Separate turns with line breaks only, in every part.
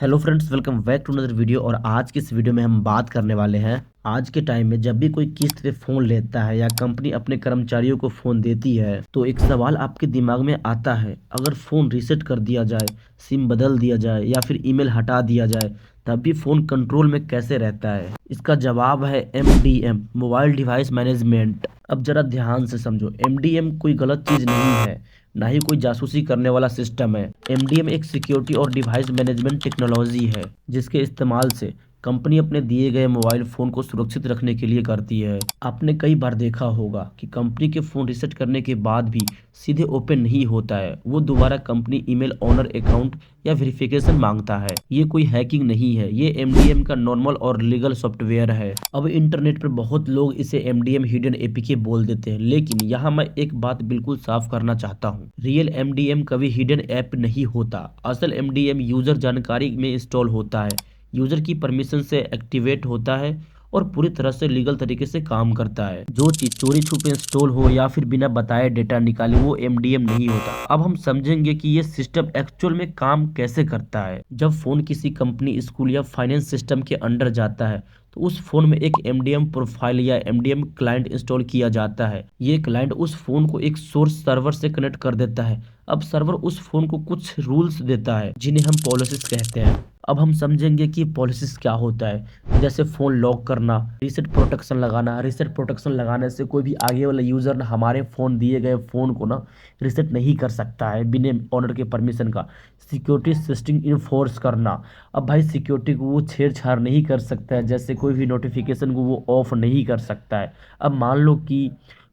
Hello friends, welcome back to another video. और आज की इस वीडियो में हम बात करने वाले हैं आज के टाइम में जब भी कोई किस्त पे फ़ोन लेता है या कंपनी अपने कर्मचारियों को फ़ोन देती है तो एक सवाल आपके दिमाग में आता है, अगर फ़ोन रीसेट कर दिया जाए, सिम बदल दिया जाए या फिर ईमेल हटा दिया जाए तब भी फ़ोन कंट्रोल में कैसे रहता है। इसका जवाब है MDM, मोबाइल डिवाइस मैनेजमेंट। अब ज़रा ध्यान से समझो, MDM कोई गलत चीज़ नहीं है, ना ही कोई जासूसी करने वाला सिस्टम है। MDM एक सिक्योरिटी और डिवाइस मैनेजमेंट टेक्नोलॉजी है जिसके इस्तेमाल से कंपनी अपने दिए गए मोबाइल फ़ोन को सुरक्षित रखने के लिए करती है। आपने कई बार देखा होगा कि कंपनी के फ़ोन रीसेट करने के बाद भी सीधे ओपन नहीं होता है, वो दोबारा कंपनी ईमेल, ओनर अकाउंट या वेरिफिकेशन मांगता है। ये कोई हैकिंग नहीं है, ये MDM का नॉर्मल और लीगल सॉफ्टवेयर है। अब इंटरनेट पर बहुत लोग इसे MDM हिडन APK बोल देते हैं, लेकिन यहाँ मैं एक बात बिल्कुल साफ करना चाहता हूँ। रियल MDM कभी हिडन ऐप नहीं होता। असल MDM यूजर जानकारी में इंस्टॉल होता है, यूजर की परमिशन से एक्टिवेट होता है और पूरी तरह से लीगल तरीके से काम करता है। जो चीज चोरी छुपे इंस्टॉल हो या फिर बिना बताए डेटा निकाले, वो MDM नहीं होता। अब हम समझेंगे कि ये सिस्टम एक्चुअल में काम कैसे करता है। जब फोन किसी कंपनी, स्कूल या फाइनेंस सिस्टम के अंडर जाता है तो उस फोन में एक MDM प्रोफाइल या MDM क्लाइंट इंस्टॉल किया जाता है। ये क्लाइंट उस फोन को एक सोर्स सर्वर से कनेक्ट कर देता है। अब सर्वर उस फोन को कुछ रूल्स देता है जिन्हें हम पॉलिसीज कहते हैं। अब हम समझेंगे कि पॉलिसीज क्या होता है, जैसे फ़ोन लॉक करना, रीसेट प्रोटेक्शन लगाना। रीसेट प्रोटेक्शन लगाने से कोई भी आगे वाला यूज़र हमारे फ़ोन, दिए गए फ़ोन को ना रीसेट नहीं कर सकता है बिना ऑनर के परमिशन का। सिक्योरिटी सिस्टम इन्फोर्स करना, अब भाई सिक्योरिटी को वो छेड़छाड़ नहीं कर सकता है, जैसे कोई भी नोटिफिकेशन को वो ऑफ नहीं कर सकता है। अब मान लो कि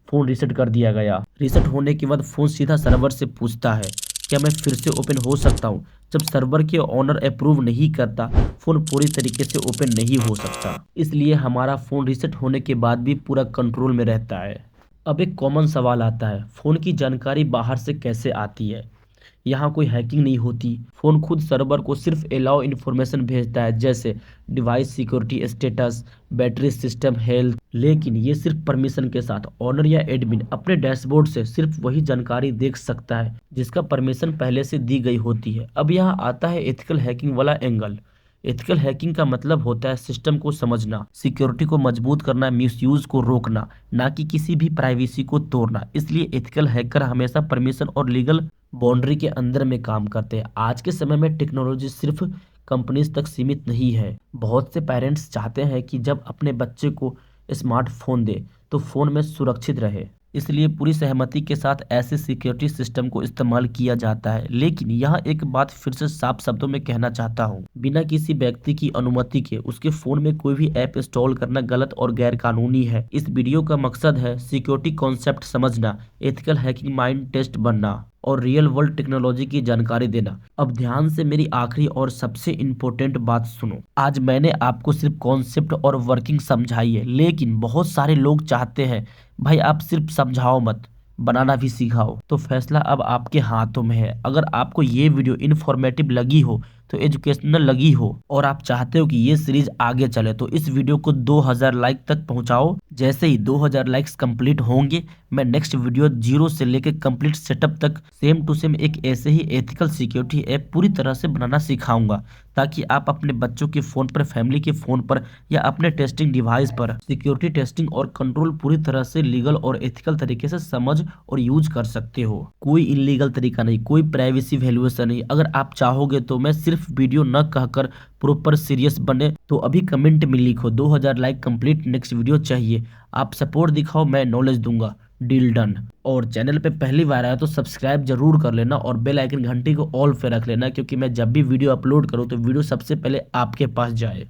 फ़ोन रीसेट कर दिया गया, रीसेट होने के बाद फ़ोन सीधा सर्वर से पूछता है क्या मैं फिर से ओपन हो सकता हूँ। जब सर्वर के ओनर अप्रूव नहीं करता, फ़ोन पूरी तरीके से ओपन नहीं हो सकता। इसलिए हमारा फ़ोन रीसेट होने के बाद भी पूरा कंट्रोल में रहता है। अब एक कॉमन सवाल आता है, फ़ोन की जानकारी बाहर से कैसे आती है। यहाँ कोई हैकिंग नहीं होती। फ़ोन खुद सर्वर को सिर्फ अलाउ इन्फॉर्मेशन भेजता है, जैसे device security status, battery system health. लेकिन ये सिर्फ परमिशन के साथ। ऑनर या एडमिन अपने डैशबोर्ड से सिर्फ वही जानकारी देख सकता है जिसका परमिशन पहले से दी गई होती है। अब यहाँ आता है एथिकल हैकिंग वाला एंगल। एथिकल हैकिंग का मतलब होता है सिस्टम को समझना, सिक्योरिटी को मजबूत करना, मिसयूज को रोकना, ना कि किसी भी प्राइवेसी को तोड़ना। इसलिए एथिकल हैकर हमेशा परमिशन और लीगल बाउंड्री के अंदर में काम करते हैं। आज के समय में टेक्नोलॉजी सिर्फ कंपनीज तक सीमित नहीं है। बहुत से पेरेंट्स चाहते हैं कि जब अपने बच्चे को स्मार्टफोन दे तो फ़ोन में सुरक्षित रहे, इसलिए पूरी सहमति के साथ ऐसे सिक्योरिटी सिस्टम को इस्तेमाल किया जाता है। लेकिन यहाँ एक बात फिर से साफ शब्दों में कहना चाहता हूँ, बिना किसी व्यक्ति की अनुमति के उसके फ़ोन में कोई भी ऐप इंस्टॉल करना गलत और गैर कानूनी है। इस वीडियो का मकसद है सिक्योरिटी कॉन्सेप्ट समझना, एथिकल हैकिंग माइंड टेस्ट बनना और रियल वर्ल्ड टेक्नोलॉजी की जानकारी देना। अब ध्यान से मेरी आखिरी और सबसे इम्पोर्टेंट बात सुनो। आज मैंने आपको सिर्फ कॉन्सेप्ट और वर्किंग समझाई है, लेकिन बहुत सारे लोग चाहते हैं भाई आप सिर्फ समझाओ मत, बनाना भी सिखाओ। तो फैसला अब आपके हाथों में है। अगर आपको ये वीडियो इन्फॉर्मेटिव लगी हो, तो एजुकेशनल लगी हो और आप चाहते हो कि ये सीरीज आगे चले, तो इस वीडियो को 2000 लाइक तक पहुंचाओ। जैसे ही 2000 लाइक्स कंप्लीट होंगे, मैं नेक्स्ट वीडियो जीरो से लेकर कंप्लीट सेटअप तक सेम टू सेम एक ऐसे ही एथिकल सिक्योरिटी ऐप पूरी तरह से बनाना सिखाऊंगा, ताकि आप अपने बच्चों के फ़ोन पर, फैमिली के फ़ोन पर या अपने टेस्टिंग डिवाइस पर सिक्योरिटी टेस्टिंग और कंट्रोल पूरी तरह से लीगल और एथिकल तरीके से समझ और यूज कर सकते हो। कोई इलीगल तरीका नहीं, कोई प्राइवेसी वैल्यूएशन नहीं। अगर आप चाहोगे तो मैं सिर्फ वीडियो न कहकर प्रॉपर सीरियस बने, तो अभी कमेंट में लिखो 2000 लाइक कंप्लीट, नेक्स्ट वीडियो चाहिए। आप सपोर्ट दिखाओ, मैं नॉलेज दूंगा। Deal done. और चैनल पे पहली बार आया तो सब्सक्राइब जरूर कर लेना और बेल आइकन घंटी को ऑल पे रख लेना, क्योंकि मैं जब भी वीडियो अपलोड करूँ तो वीडियो सबसे पहले आपके पास जाए।